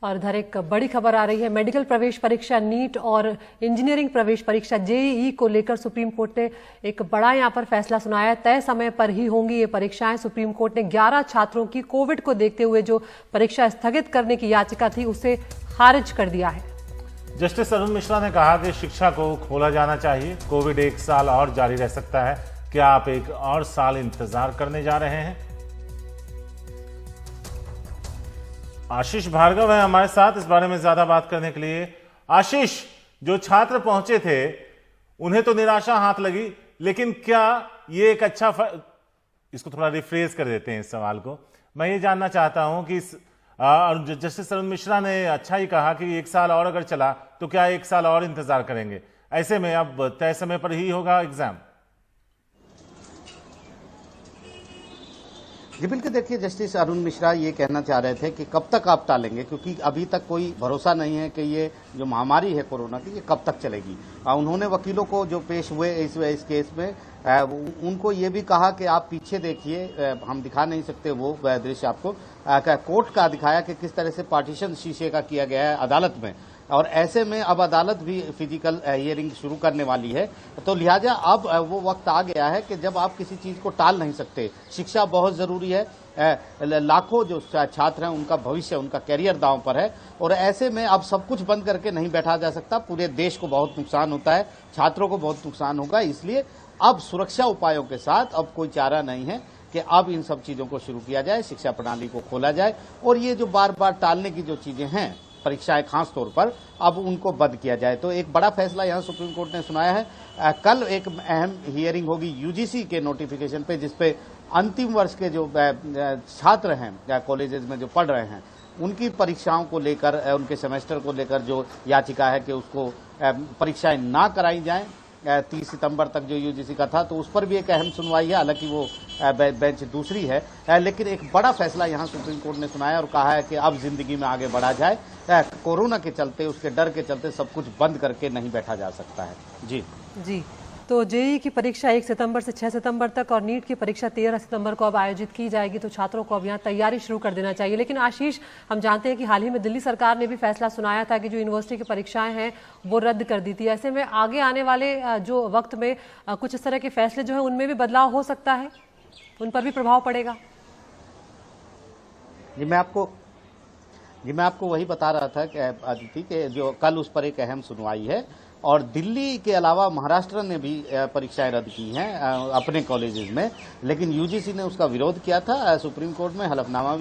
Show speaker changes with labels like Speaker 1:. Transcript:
Speaker 1: और इधर एक बड़ी खबर आ रही है। मेडिकल प्रवेश परीक्षा नीट और इंजीनियरिंग प्रवेश परीक्षा जेईई को लेकर सुप्रीम कोर्ट ने एक बड़ा यहां पर फैसला सुनाया। तय समय पर ही होंगी ये परीक्षाएं। सुप्रीम कोर्ट ने 11 छात्रों की कोविड को देखते हुए जो परीक्षा स्थगित करने की याचिका थी उसे खारिज कर दिया है।
Speaker 2: जस्टिस अरुण मिश्रा ने कहा कि शिक्षा को खोला जाना चाहिए। कोविड 1 साल और जारी रह सकता है। क्या आप एक और साल इंतजार करने जा रहे हैं? आशीष भार्गव है हमारे साथ इस बारे में ज्यादा बात करने के लिए। आशीष, जो छात्र पहुंचे थे उन्हें तो निराशा हाथ लगी, लेकिन क्या ये एक अच्छा इसको थोड़ा रिफ्रेज कर देते हैं इस सवाल को। मैं ये जानना चाहता हूं कि जस्टिस अरुण मिश्रा ने अच्छा ही कहा कि 1 साल और अगर चला तो क्या 1 साल और इंतजार करेंगे? ऐसे में अब तय समय पर ही होगा एग्जाम।
Speaker 3: जी बिल्कुल, देखिए जस्टिस अरुण मिश्रा ये कहना चाह रहे थे कि कब तक आप टालेंगे, क्योंकि अभी तक कोई भरोसा नहीं है कि ये जो महामारी है कोरोना की ये कब तक चलेगी। उन्होंने वकीलों को जो पेश हुए इस केस में उनको ये भी कहा कि आप पीछे देखिए, हम दिखा नहीं सकते वो दृश्य आपको, कोर्ट का दिखाया कि किस तरह से पार्टीशन शीशे का किया गया है अदालत में। और ऐसे में अब अदालत भी फिजिकल हियरिंग शुरू करने वाली है, तो लिहाजा अब वो वक्त आ गया है कि जब आप किसी चीज को टाल नहीं सकते। शिक्षा बहुत जरूरी है, लाखों जो छात्र हैं उनका भविष्य, उनका कैरियर दांव पर है, और ऐसे में अब सब कुछ बंद करके नहीं बैठा जा सकता। पूरे देश को बहुत नुकसान होता है, छात्रों को बहुत नुकसान होगा। इसलिए अब सुरक्षा उपायों के साथ अब कोई चारा नहीं है कि अब इन सब चीजों को शुरू किया जाए, शिक्षा प्रणाली को खोला जाए, और ये जो बार बार टालने की जो चीजें हैं, परीक्षाएं खास तौर पर, अब उनको बंद किया जाए। तो एक बड़ा फैसला यहां सुप्रीम कोर्ट ने सुनाया है। कल एक अहम हियरिंग होगी यूजीसी के नोटिफिकेशन पे, जिसपे अंतिम वर्ष के जो छात्र हैं कॉलेजेस में जो पढ़ रहे हैं उनकी परीक्षाओं को लेकर, उनके सेमेस्टर को लेकर जो याचिका है कि उसको परीक्षाएं ना कराई जाएं 30 सितंबर तक जो यूजीसी का था, तो उस पर भी एक अहम सुनवाई है। हालांकि वो बेंच दूसरी है, लेकिन एक बड़ा फैसला यहां सुप्रीम कोर्ट ने सुनाया और कहा है कि अब जिंदगी में आगे बढ़ा जाए। कोरोना के चलते, उसके डर के चलते सब कुछ बंद करके नहीं बैठा जा सकता है। जी
Speaker 1: तो जेईई की परीक्षा 1 सितंबर से 6 सितंबर तक और नीट की परीक्षा 13 सितंबर को अब आयोजित की जाएगी, तो छात्रों को अब यहाँ तैयारी शुरू कर देना चाहिए। लेकिन आशीष, हम जानते हैं कि हाल ही में दिल्ली सरकार ने भी फैसला सुनाया था कि जो यूनिवर्सिटी की परीक्षाएं हैं वो रद्द कर दी थी। ऐसे में आगे आने वाले जो वक्त में कुछ इस तरह के फैसले जो है उनमें भी बदलाव हो सकता है, उन पर भी प्रभाव पड़ेगा।
Speaker 3: जी मैं आपको वही बता रहा था कि अदिति के जो कल उस पर एक अहम सुनवाई है, और दिल्ली के अलावा महाराष्ट्र ने भी परीक्षाएं रद्द की हैं अपने कॉलेजेस में, लेकिन यूजीसी ने उसका विरोध किया था। सुप्रीम कोर्ट में हलफनामा भी